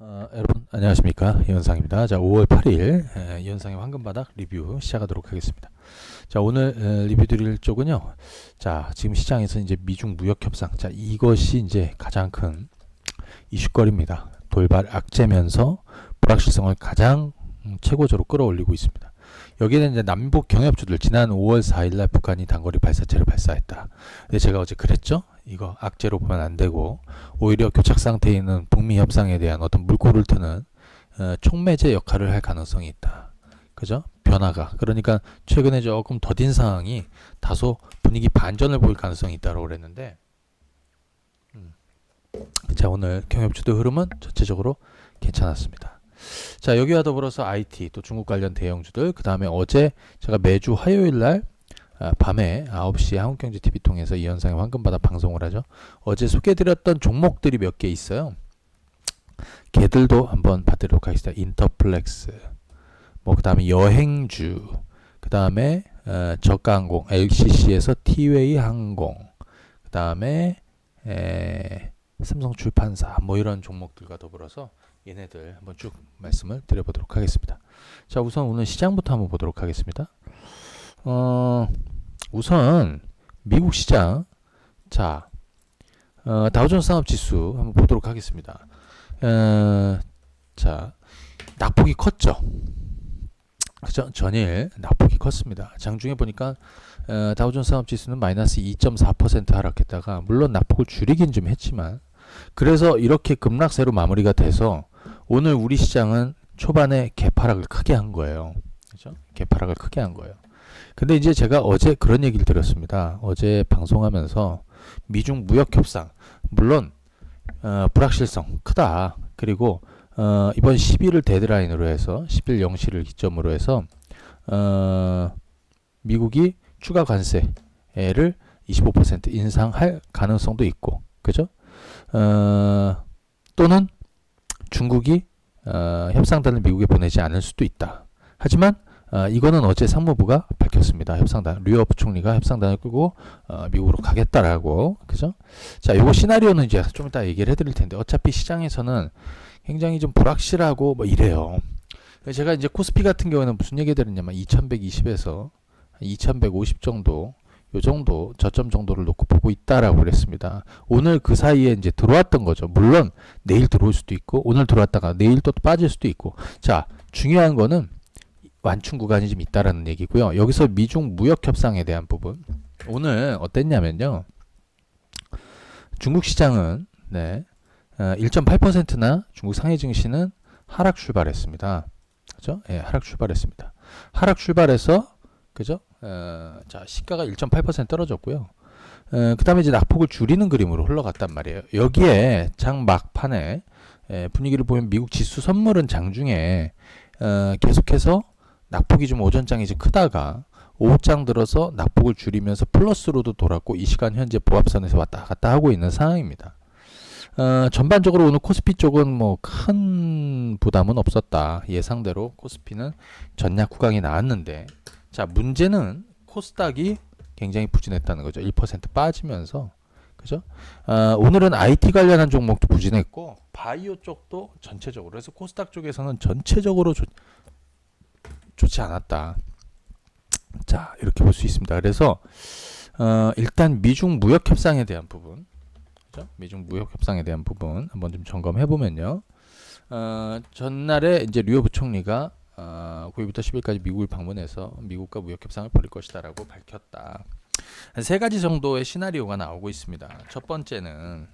여러분 안녕하십니까, 이현상입니다. 자, 5월 8일 이현상의 황금바닥 리뷰 시작하도록 하겠습니다. 자, 오늘 리뷰 드릴 쪽은요. 자, 지금 시장에서 이제 미중 무역 협상, 자, 이것이 이제 가장 큰 이슈거리입니다. 돌발 악재면서 불확실성을 가장 최고조로 끌어올리고 있습니다. 여기에는 이제 남북 경협주들, 지난 5월 4일날 북한이 단거리 발사체를 발사했다. 근데 제가 어제 그랬죠? 이거 악재로 보면 안 되고 오히려 교착 상태에 있는 북미 협상에 대한 어떤 물꼬를 트는 촉매제 역할을 할 가능성이 있다. 그죠? 변화가. 그러니까 최근에 조금 더딘 상황이 다소 분위기 반전을 보일 가능성이 있다고 그랬는데, 자, 오늘 경협주도 흐름은 전체적으로 괜찮았습니다. 자, 여기와 더불어서 IT, 또 중국 관련 대형주들, 그 다음에 어제 제가 매주 화요일날 밤에 9시 한국경제TV 통해서 이현상의 황금바닥 방송을 하죠. 어제 소개해드렸던 종목들이 몇 개 있어요. 걔들도 한번 봐드리도록 하겠습니다. 인터플렉스, 뭐 그 다음에 여행주, 그 다음에 저가항공, LCC에서 티웨이 항공, 그 다음에 삼성출판사, 뭐 이런 종목들과 더불어서 얘네들 한번 쭉 말씀을 드려보도록 하겠습니다. 자, 우선 오늘 시장부터 한번 보도록 하겠습니다. 우선 미국 시장, 자, 다우존스 산업지수 한번 보도록 하겠습니다. 자, 낙폭이 컸죠. 그죠? 전일 낙폭이 컸습니다. 장중에 보니까 다우존스 산업지수는 마이너스 2.4% 하락했다가, 물론 낙폭을 줄이긴 좀 했지만, 그래서 이렇게 급락세로 마무리가 돼서 오늘 우리 시장은 초반에 개파락을 크게 한 거예요. 그죠? 개파락을 크게 한 거예요. 근데 이제 제가 어제 그런 얘기를 드렸습니다. 어제 방송하면서 미중 무역 협상, 물론 불확실성 크다. 그리고 이번 10일을 데드라인으로 해서 10일 0시를 기점으로 해서 미국이 추가 관세를 25% 인상할 가능성도 있고, 그죠? 또는 중국이 협상단을 미국에 보내지 않을 수도 있다. 하지만 이거는 어제 상무부가 밝혔습니다. 협상단, 류어 부총리가 협상단을 끌고 미국으로 가겠다라고. 그죠? 자, 요거 시나리오는 이제 좀 이따 얘기를 해드릴 텐데, 어차피 시장에서는 굉장히 좀 불확실하고 뭐 이래요. 제가 이제 코스피 같은 경우는 무슨 얘기 드렸냐면 2120에서 2150 정도, 요 정도 저점 정도를 놓고 보고 있다라고 그랬습니다. 오늘 그 사이에 이제 들어왔던 거죠. 물론 내일 들어올 수도 있고, 오늘 들어왔다가 내일 또 빠질 수도 있고. 자, 중요한 거는 완충 구간이 좀 있다라는 얘기고요. 여기서 미중 무역 협상에 대한 부분, 오늘 어땠냐면요. 중국 시장은 1.8%나 중국 상해 증시는 하락 출발했습니다. 그죠? 예, 하락 출발했습니다. 하락 출발해서, 그죠? 자, 시가가 1.8% 떨어졌고요. 그 다음에 이제 낙폭을 줄이는 그림으로 흘러갔단 말이에요. 여기에 장 막판에 분위기를 보면 미국 지수 선물은 장중에 계속해서 낙폭이 좀 오전장이 좀 크다가 오후장 들어서 낙폭을 줄이면서 플러스로도 돌았고, 이 시간 현재 보합선에서 왔다 갔다 하고 있는 상황입니다. 전반적으로 오늘 코스피 쪽은 뭐 큰 부담은 없었다. 예상대로 코스피는 전략 구강이 나왔는데, 자, 문제는 코스닥이 굉장히 부진했다는 거죠. 1% 빠지면서. 그죠? 오늘은 IT 관련한 종목도 부진했고, 바이오 쪽도 전체적으로, 그래서 코스닥 쪽에서는 전체적으로 좋지 않았다. 자, 이렇게 볼 수 있습니다. 그래서 일단 미중 무역 협상에 대한 부분, 그죠? 미중 무역 협상에 대한 부분 한번 좀 점검해 보면요. 전날에 이제 류어 부총리가 9일부터 10일까지 미국을 방문해서 미국과 무역 협상을 벌일 것이다라고 밝혔다. 한 세 가지 정도의 시나리오가 나오고 있습니다. 첫 번째는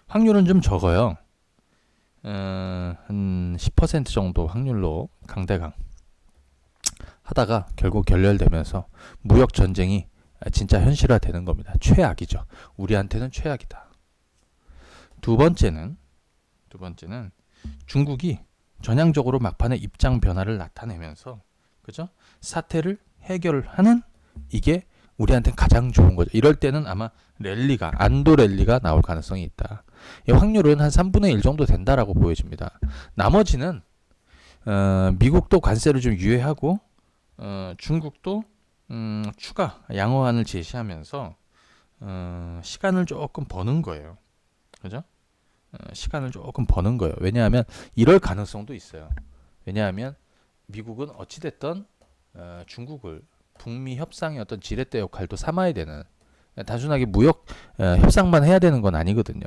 확률은 좀 적어요. 한 10% 정도 확률로 강대강 하다가 결국 결렬되면서 무역 전쟁이 진짜 현실화되는 겁니다. 최악이죠. 우리한테는 최악이다. 두 번째는 중국이 전향적으로 막판에 입장 변화를 나타내면서, 그죠? 사태를 해결하는, 이게 우리한테는 가장 좋은 거죠. 이럴 때는 아마 안도 랠리가 나올 가능성이 있다. 이 확률은 한 3분의 1 정도 된다라고 보여집니다. 나머지는 미국도 관세를 좀 유예하고 중국도 추가 양호안을 제시하면서 시간을 조금 버는 거예요. 그죠? 시간을 조금 버는 거예요. 왜냐하면 이럴 가능성도 있어요. 왜냐하면 미국은 어찌됐든 중국을 북미 협상의 어떤 지렛대 역할도 삼아야 되는, 단순하게 무역 협상만 해야 되는 건 아니거든요.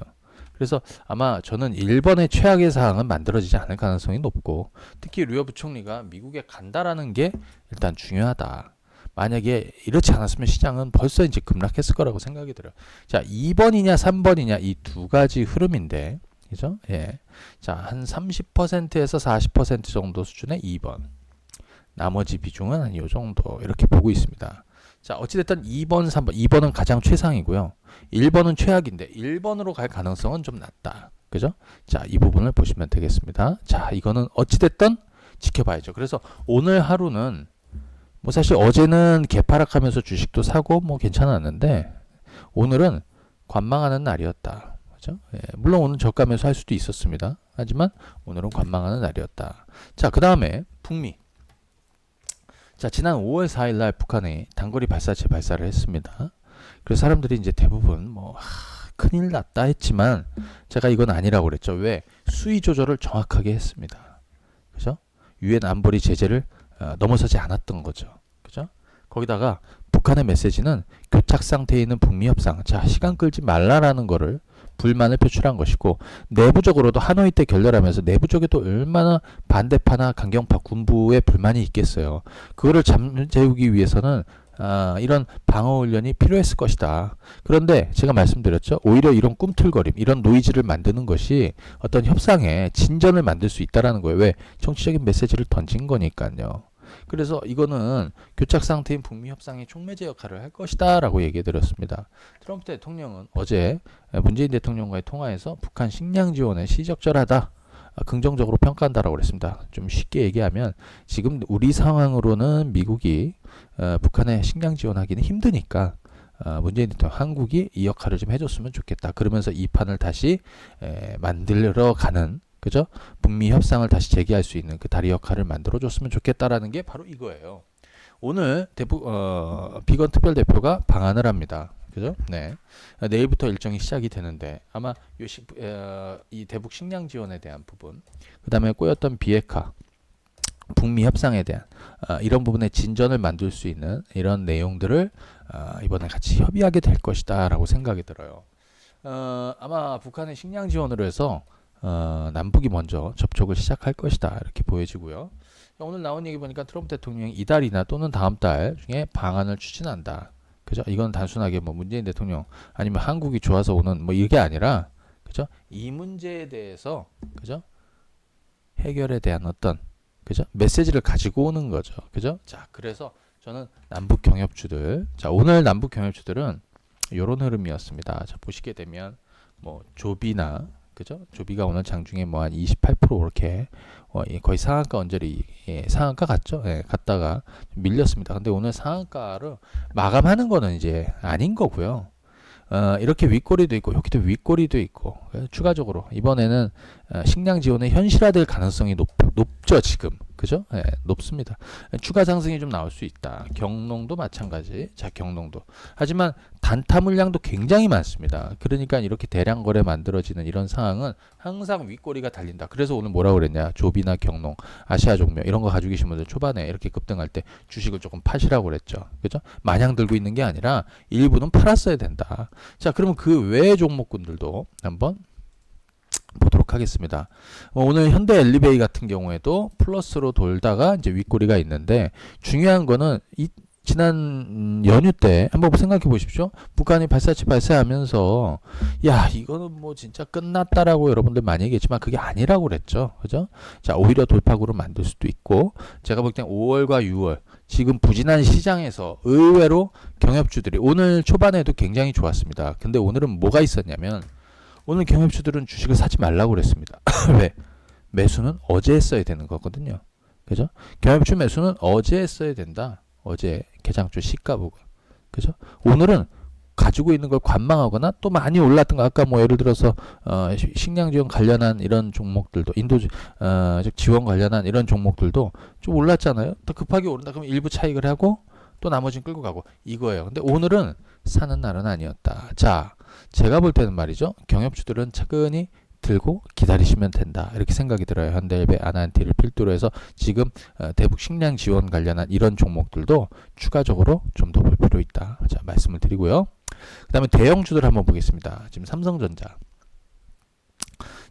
그래서 아마 저는 일본의 최악의 사항은 만들어지지 않을 가능성이 높고, 특히 류어 부총리가 미국에 간다라는 게 일단 중요하다. 만약에 이렇지 않았으면 시장은 벌써 이제 급락했을 거라고 생각이 들어요. 자, 2번이냐 3번이냐 이 두 가지 흐름인데, 그죠? 예. 자, 한 30%에서 40% 정도 수준의 2번. 나머지 비중은 한 요 정도 이렇게 보고 있습니다. 자, 어찌됐든 2번, 3번. 2번은 가장 최상이고요. 1번은 최악인데 1번으로 갈 가능성은 좀 낮다. 그죠? 자, 이 부분을 보시면 되겠습니다. 자, 이거는 어찌됐든 지켜봐야죠. 그래서 오늘 하루는 뭐 사실 어제는 개파락하면서 주식도 사고 뭐 괜찮았는데 오늘은 관망하는 날이었다. 그죠? 예, 물론 오늘 저가 매수할 수도 있었습니다. 하지만 오늘은 관망하는 날이었다. 자, 그 다음에 북미. 자, 지난 5월 4일 날 북한이 단거리 발사체 발사를 했습니다. 그래서 사람들이 이제 대부분 뭐 큰일 났다 했지만 제가 이건 아니라고 그랬죠. 왜? 수위 조절을 정확하게 했습니다. 그죠? 유엔 안보리 제재를 넘어서지 않았던 거죠. 그죠? 거기다가 북한의 메시지는 교착 상태에 있는 북미 협상, 자, 시간 끌지 말라라는 거를 불만을 표출한 것이고, 내부적으로도 하노이 때 결렬하면서 내부적에도 얼마나 반대파나 강경파 군부의 불만이 있겠어요. 그거를 잠재우기 위해서는 이런 방어 훈련이 필요했을 것이다. 그런데 제가 말씀드렸죠. 오히려 이런 꿈틀거림, 이런 노이즈를 만드는 것이 어떤 협상에 진전을 만들 수 있다라는 거예요. 왜? 정치적인 메시지를 던진 거니까요. 그래서 이거는 교착 상태인 북미 협상의 촉매제 역할을 할 것이다 라고 얘기해 드렸습니다. 트럼프 대통령은 어제 문재인 대통령과의 통화에서 북한 식량 지원에 시적절하다, 긍정적으로 평가한다라고 그랬습니다. 좀 쉽게 얘기하면 지금 우리 상황으로는 미국이 북한에 식량 지원하기는 힘드니까 문재인 대통령, 한국이 이 역할을 좀 해줬으면 좋겠다. 그러면서 이 판을 다시 만들어 가는, 그죠? 북미 협상을 다시 재개할 수 있는 그 다리 역할을 만들어줬으면 좋겠다라는 게 바로 이거예요. 오늘 비건 특별대표가 방한을 합니다. 그죠? 네. 내일부터 일정이 시작이 되는데 아마 이 대북 식량 지원에 대한 부분, 그 다음에 꼬였던 비핵화, 북미 협상에 대한 이런 부분에 진전을 만들 수 있는 이런 내용들을 이번에 같이 협의하게 될 것이다 라고 생각이 들어요. 아마 북한의 식량 지원으로 해서 남북이 먼저 접촉을 시작할 것이다 이렇게 보여지고요. 오늘 나온 얘기 보니까 트럼프 대통령이 이달이나 또는 다음 달 중에 방안을 추진한다. 그죠? 이건 단순하게 뭐 문재인 대통령 아니면 한국이 좋아서 오는 뭐 이게 아니라, 그죠? 이 문제에 대해서, 그죠? 해결에 대한 어떤, 그죠? 메시지를 가지고 오는 거죠. 그죠? 자, 그래서 저는 남북 경협주들, 자, 오늘 남북 경협주들은 이런 흐름이었습니다. 자, 보시게 되면 뭐 조비나, 그죠? 조비가 오늘 장중에 뭐 한 28% 이렇게 거의 상한가 언저리, 상한가 갔죠? 예, 갔다가 밀렸습니다. 근데 오늘 상한가를 마감하는 거는 이제 아닌 거고요. 이렇게 윗꼬리도 있고 여기도 윗꼬리도 있고, 추가적으로 이번에는 식량 지원의 현실화될 가능성이 높죠 지금. 그죠? 예, 높습니다. 추가 상승이 좀 나올 수 있다. 경농도 마찬가지. 자, 경농도. 하지만 단타 물량도 굉장히 많습니다. 그러니까 이렇게 대량 거래 만들어지는 이런 상황은 항상 윗꼬리가 달린다. 그래서 오늘 뭐라고 그랬냐? 조비나 경농, 아시아 종묘 이런 거 가지고 계신 분들 초반에 이렇게 급등할 때 주식을 조금 파시라고 그랬죠. 그죠? 마냥 들고 있는 게 아니라 일부는 팔았어야 된다. 자, 그러면 그 외의 종목군들도 한번 보도록 하겠습니다. 오늘 현대 엘리베이 같은 경우에도 플러스로 돌다가 이제 윗꼬리가 있는데, 중요한 거는 이 지난 연휴 때 한번 생각해 보십시오. 북한이 발사체 발사하면서 야, 이거는 뭐 진짜 끝났다라고 여러분들 많이 얘기했지만 그게 아니라고 그랬죠. 그죠? 자, 오히려 돌파구를 만들 수도 있고, 제가 볼 땐 5월과 6월 지금 부진한 시장에서 의외로 경협주들이 오늘 초반에도 굉장히 좋았습니다. 근데 오늘은 뭐가 있었냐면, 오늘 경협주들은 주식을 사지 말라고 그랬습니다. 왜? 매수는 어제 했어야 되는 거거든요. 그죠? 경협주 매수는 어제 했어야 된다. 어제 개장주 시가 보고. 그죠? 오늘은 가지고 있는 걸 관망하거나 또 많이 올랐던 거, 아까 뭐 예를 들어서 식량 지원 관련한 이런 종목들도, 인도 지원 관련한 이런 종목들도 좀 올랐잖아요. 더 급하게 오른다 그러면 일부 차익을 하고 또 나머지는 끌고 가고 이거예요. 근데 오늘은 사는 날은 아니었다. 자, 제가 볼 때는 말이죠. 경협주들은 차근히 들고 기다리시면 된다. 이렇게 생각이 들어요. 현대일배, 아나한티를 필두로 해서 지금 대북 식량 지원 관련한 이런 종목들도 추가적으로 좀 더 볼 필요 있다. 자, 말씀을 드리고요. 그 다음에 대형주들 한번 보겠습니다. 지금 삼성전자.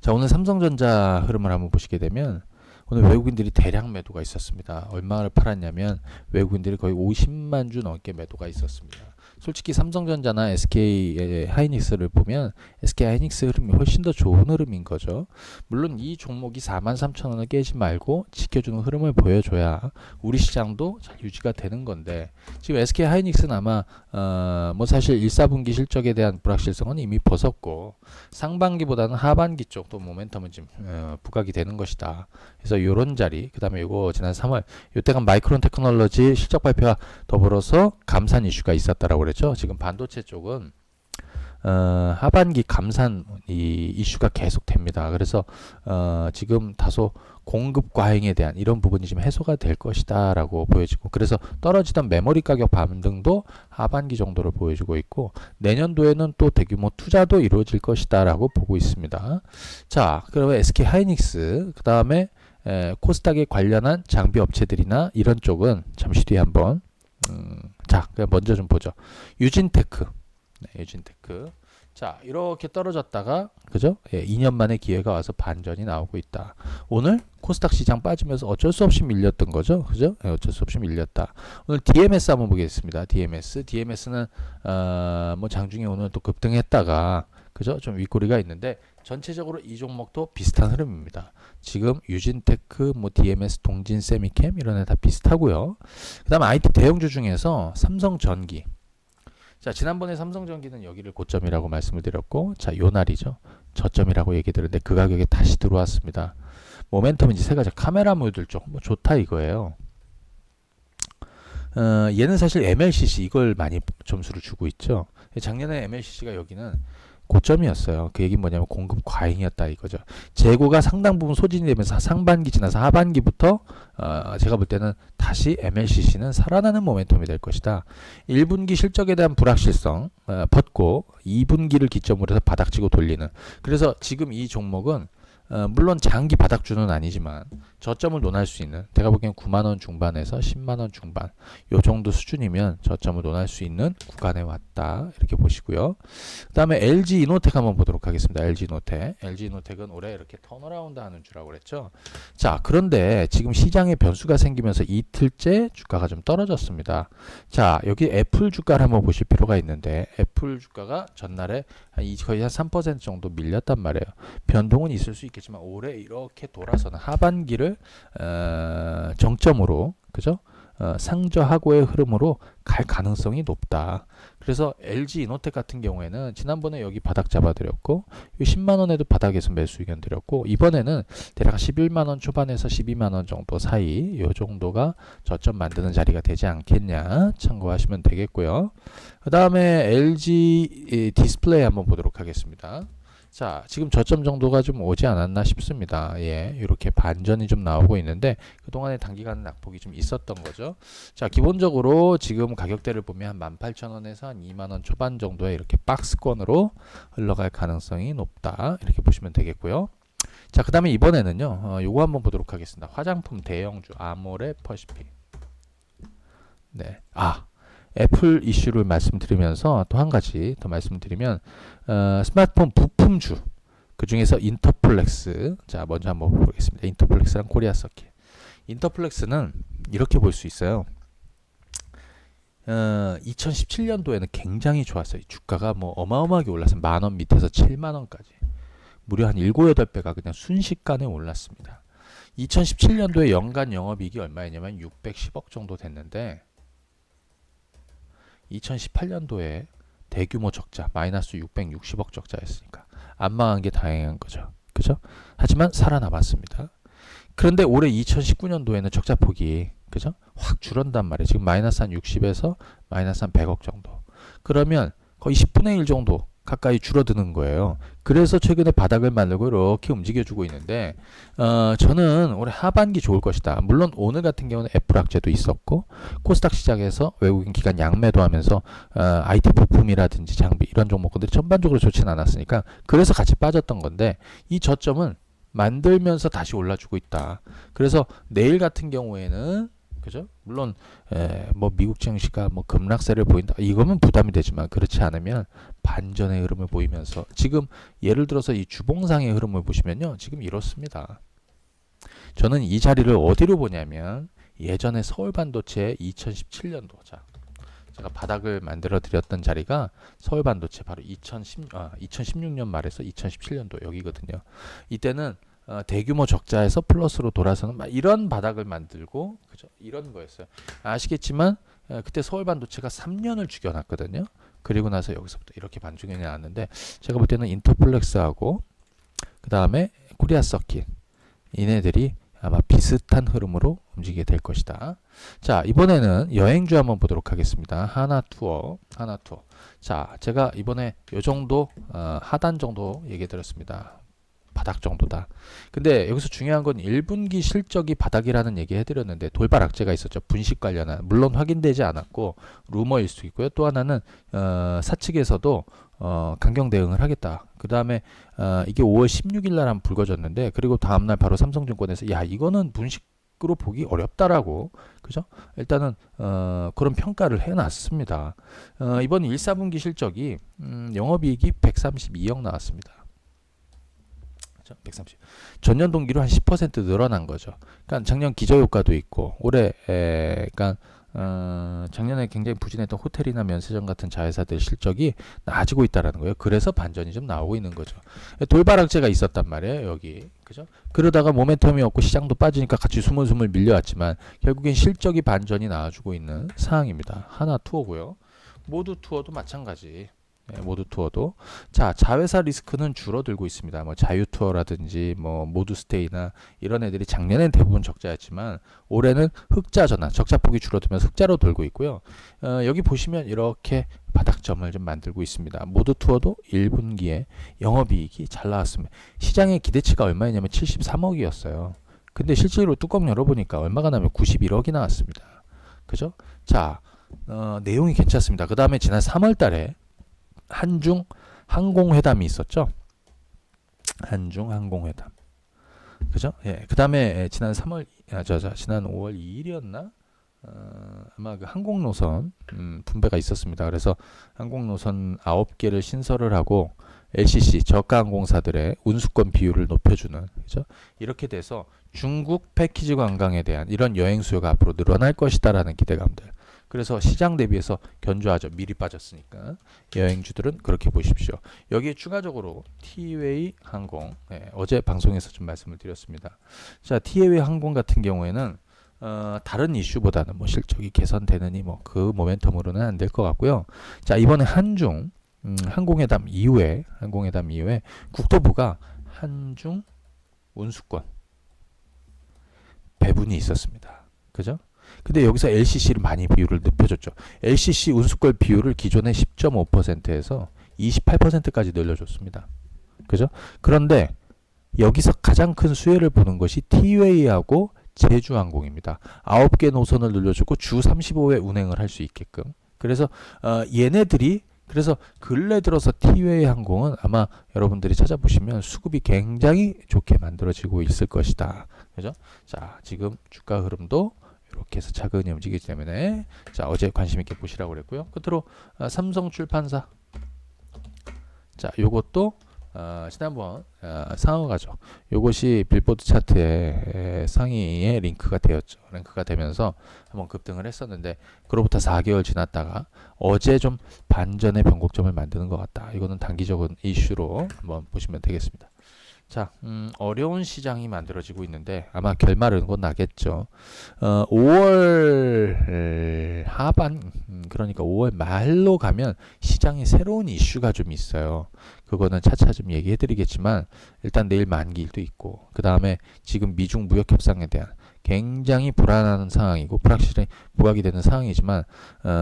자, 오늘 삼성전자 흐름을 한번 보시게 되면 오늘 외국인들이 대량 매도가 있었습니다. 얼마를 팔았냐면 외국인들이 거의 50만 주 넘게 매도가 있었습니다. 솔직히 삼성전자나 SK 하이닉스를 보면 SK 하이닉스 흐름이 훨씬 더 좋은 흐름인 거죠. 물론 이 종목이 43,000원을 깨지 말고 지켜주는 흐름을 보여줘야 우리 시장도 잘 유지가 되는 건데 지금 SK 하이닉스는 아마 뭐 사실 1, 4분기 실적에 대한 불확실성은 이미 벗었고 상반기보다는 하반기 쪽 또 모멘텀은 지금 부각이 되는 것이다. 그래서 요런 자리, 그 다음에 요거 지난 3월 요때가 마이크론 테크놀로지 실적 발표와 더불어서 감산 이슈가 있었다라고 그랬죠. 지금 반도체 쪽은 하반기 감산 이 이슈가 계속됩니다. 그래서 지금 다소 공급 과잉에 대한 이런 부분이 지금 해소가 될 것이다 라고 보여지고, 그래서 떨어지던 메모리 가격 반등도 하반기 정도를 보여주고 있고 내년도에는 또 대규모 투자도 이루어질 것이다 라고 보고 있습니다. 자, 그러면 SK 하이닉스, 그 다음에 코스닥에 관련한 장비 업체들이나 이런 쪽은 잠시 뒤에 한번 자, 그냥 먼저 좀 보죠. 유진테크. 네, 유진테크. 자, 이렇게 떨어졌다가 그죠? 예, 2년 만에 기회가 와서 반전이 나오고 있다. 오늘 코스닥 시장 빠지면서 어쩔 수 없이 밀렸던 거죠. 그죠? 예, 어쩔 수 없이 밀렸다. 오늘 DMS 한번 보겠습니다. DMS는 뭐 장중에 오늘 또 급등했다가 그죠? 좀 윗꼬리가 있는데 전체적으로 이 종목도 비슷한 흐름입니다. 지금 유진테크, 뭐 DMS, 동진, 세미캠 이런 애 다 비슷하고요. 그다음에 IT 대형주 중에서 삼성전기. 자, 지난번에 삼성전기는 여기를 고점이라고 말씀을 드렸고, 자, 요 날이죠. 저점이라고 얘기 드렸는데 그 가격에 다시 들어왔습니다. 모멘텀은 이제 세 가지 카메라 모듈 쪽 뭐 좋다 이거예요. 얘는 사실 MLCC 이걸 많이 점수를 주고 있죠. 작년에 MLCC가 여기는 고점이었어요. 그 얘기는 뭐냐면 공급 과잉이었다 이거죠. 재고가 상당 부분 소진이 되면서 상반기 지나서 하반기부터 제가 볼 때는 다시 MLCC는 살아나는 모멘텀이 될 것이다. 1분기 실적에 대한 불확실성 벗고 2분기를 기점으로 해서 바닥치고 돌리는, 그래서 지금 이 종목은 물론 장기 바닥주는 아니지만 저점을 논할 수 있는, 제가 보기엔 9만원 중반에서 10만원 중반 요 정도 수준이면 저점을 논할 수 있는 구간에 왔다 이렇게 보시고요. 그 다음에 LG이노텍 한번 보도록 하겠습니다. LG이노텍은 올해 이렇게 턴어라운드 하는 주라고 그랬죠. 자, 그런데 지금 시장에 변수가 생기면서 이틀째 주가가 좀 떨어졌습니다. 자, 여기 애플 주가를 한번 보실 필요가 있는데 애플 주가가 전날에 거의 한 3% 정도 밀렸단 말이에요. 변동은 있을 수 있겠지만 올해 이렇게 돌아서는 하반기를 정점으로 그죠? 상저하고의 흐름으로 갈 가능성이 높다. 그래서 LG이노텍 같은 경우에는 지난번에 여기 바닥 잡아드렸고 10만원에도 바닥에서 매수 의견 드렸고 이번에는 대략 11만원 초반에서 12만원 정도 사이 요 정도가 저점 만드는 자리가 되지 않겠냐 참고하시면 되겠고요. 그 다음에 LG 디스플레이 한번 보도록 하겠습니다. 자, 지금 저점 정도가 좀 오지 않았나 싶습니다. 예, 이렇게 반전이 좀 나오고 있는데 그동안에 단기간 낙폭이 좀 있었던 거죠. 자, 기본적으로 지금 가격대를 보면 한 18,000원에서 한 2만원 초반 정도의 이렇게 박스권으로 흘러갈 가능성이 높다. 이렇게 보시면 되겠고요. 자, 그 다음에 이번에는요, 요거 한번 보도록 하겠습니다. 화장품 대형주 아모레 퍼시픽. 네, 애플 이슈를 말씀드리면서 또 한 가지 더 말씀드리면 스마트폰 부품주 그 중에서 인터플렉스, 자 먼저 한번 보겠습니다. 인터플렉스랑 코리아 서킷. 인터플렉스는 이렇게 볼 수 있어요. 2017년도에는 굉장히 좋았어요. 주가가 뭐 어마어마하게 올라서 만원 밑에서 7만원까지 무려 한 7, 8배가 그냥 순식간에 올랐습니다. 2017년도에 연간 영업이익이 얼마였냐면 610억 정도 됐는데 2018년도에 대규모 적자 마이너스 660억 적자였으니까 안 망한 게 다행한 거죠. 그죠? 하지만 살아남았습니다. 그런데 올해 2019년도에는 적자폭이 그죠? 확 줄었단 말이에요. 지금 마이너스 한 60에서 마이너스 한 100억 정도. 그러면 거의 10분의 1 정도 가까이 줄어드는 거예요. 그래서 최근에 바닥을 만들고 이렇게 움직여주고 있는데 저는 올해 하반기 좋을 것이다. 물론 오늘 같은 경우는 애플 악재도 있었고 코스닥 시장에서 외국인 기관 양매도 하면서 IT 부품이라든지 장비 이런 종목들이 전반적으로 좋지는 않았으니까 그래서 같이 빠졌던 건데 이 저점은 만들면서 다시 올라주고 있다. 그래서 내일 같은 경우에는 그죠? 물론 뭐 미국 증시가 뭐 급락세를 보인다. 이거면 부담이 되지만 그렇지 않으면 반전의 흐름을 보이면서 지금 예를 들어서 이 주봉상의 흐름을 보시면요. 지금 이렇습니다. 저는 이 자리를 어디로 보냐면 예전에 서울반도체 2017년도 자 제가 바닥을 만들어 드렸던 자리가 서울반도체 바로 2016년 말에서 2017년도 여기거든요. 이때는 대규모 적자에서 플러스로 돌아서는 막 이런 바닥을 만들고 그죠? 이런 거였어요. 아시겠지만 그때 서울반도체가 3년을 죽여놨거든요. 그리고 나서 여기서부터 이렇게 반중이 나왔는데 제가 볼 때는 인터플렉스하고 그 다음에 코리아 서킷 이네들이 아마 비슷한 흐름으로 움직이게 될 것이다. 자, 이번에는 여행주 한번 보도록 하겠습니다. 하나투어. 자, 제가 이번에 요 정도 하단 정도 얘기 드렸습니다. 바닥 정도다. 근데 여기서 중요한 건 1분기 실적이 바닥이라는 얘기 해드렸는데 돌발 악재가 있었죠. 분식 관련한. 물론 확인되지 않았고 루머일 수 있고요. 또 하나는 사측에서도 강경 대응을 하겠다. 그 다음에 이게 5월 16일 날 한번 불거졌는데 그리고 다음날 바로 삼성증권에서 야 이거는 분식으로 보기 어렵다라고 그죠? 일단은 그런 평가를 해놨습니다. 이번 1, 4분기 실적이 영업이익이 132억 나왔습니다. 130. 전년 동기로 한 10% 늘어난 거죠. 그러니까 작년 기저효과도 있고 올해 그러니까 작년에 굉장히 부진했던 호텔이나 면세점 같은 자회사들 실적이 나아지고 있다라는 거예요. 그래서 반전이 좀 나오고 있는 거죠. 돌발 악재가 있었단 말이에요. 여기. 그죠? 그러다가 모멘텀이 없고 시장도 빠지니까 같이 스물스물 밀려왔지만 결국엔 실적이 반전이 나와주고 있는 상황입니다. 하나 투어고요. 모두 투어도 마찬가지. 모두 투어도 자 자회사 리스크는 줄어들고 있습니다. 뭐 자유투어라든지 뭐 모두스테이나 이런 애들이 작년엔 대부분 적자였지만 올해는 흑자 전환 적자폭이 줄어들면서 흑자로 돌고 있고요. 여기 보시면 이렇게 바닥점을 좀 만들고 있습니다. 모두 투어도 1분기에 영업이익이 잘 나왔습니다. 시장의 기대치가 얼마였냐면 73억이었어요. 근데 실제로 뚜껑 열어보니까 얼마가 나면 91억이 나왔습니다. 그죠? 자 내용이 괜찮습니다. 그 다음에 지난 3월 달에 한중 항공회담이 있었죠. 한중 항공회담. 그죠? 예. 그다음에 지난 3월 지난 5월 2일이었나? 아마 그 항공노선 분배가 있었습니다. 그래서 항공노선 9개를 신설을 하고 LCC 저가 항공사들의 운수권 비율을 높여주는 그죠? 이렇게 돼서 중국 패키지 관광에 대한 이런 여행 수요가 앞으로 늘어날 것이다라는 기대감들. 그래서 시장 대비해서 견조하죠. 미리 빠졌으니까. 여행주들은 그렇게 보십시오. 여기에 추가적으로 티웨이 항공 어제 방송에서 좀 말씀을 드렸습니다. 자, 티웨이 항공 같은 경우에는 다른 이슈보다는 뭐 실적이 개선되느니 뭐 그 모멘텀으로는 안 될 것 같고요. 자, 이번에 한중 항공회담 이후에 국토부가 한중 운수권 배분이 있었습니다. 그죠? 근데 여기서 LCC를 많이 비율을 높여줬죠. LCC 운수권 비율을 기존의 10.5%에서 28%까지 늘려줬습니다. 그죠? 그런데 여기서 가장 큰 수혜를 보는 것이 티웨이하고 제주항공입니다. 9개 노선을 늘려주고 주 35회 운행을 할 수 있게끔. 그래서 얘네들이 그래서 근래 들어서 티웨이 항공은 아마 여러분들이 찾아보시면 수급이 굉장히 좋게 만들어지고 있을 것이다. 그죠? 자, 지금 주가 흐름도 이렇게 해서 차근히 움직이기 때문에 자 어제 관심 있게 보시라고 그랬고요. 끝으로 삼성출판사 자 요것도 지난번 상어가죠. 요것이 빌보드 차트에 상위에 링크가 되었죠. 링크가 되면서 한번 급등을 했었는데 그로부터 4개월 지났다가 어제 좀 반전의 변곡점을 만드는 것 같다. 이거는 단기적인 이슈로 한번 보시면 되겠습니다. 자, 어려운 시장이 만들어지고 있는데 아마 결말은 곧 나겠죠. 5월 하반, 그러니까 5월 말로 가면 시장에 새로운 이슈가 좀 있어요. 그거는 차차 좀 얘기해드리겠지만 일단 내일 만기일도 있고 그 다음에 지금 미중 무역 협상에 대한 굉장히 불안한 상황이고 불확실히 부각이 되는 상황이지만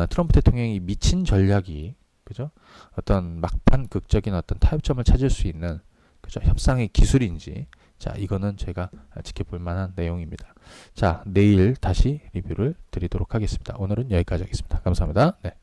트럼프 대통령이 미친 전략이 그죠? 어떤 막판 극적인 어떤 타협점을 찾을 수 있는 그죠? 협상의 기술인지 자 이거는 제가 지켜볼 만한 내용입니다. 자 내일 다시 리뷰를 드리도록 하겠습니다. 오늘은 여기까지 하겠습니다. 감사합니다. 네.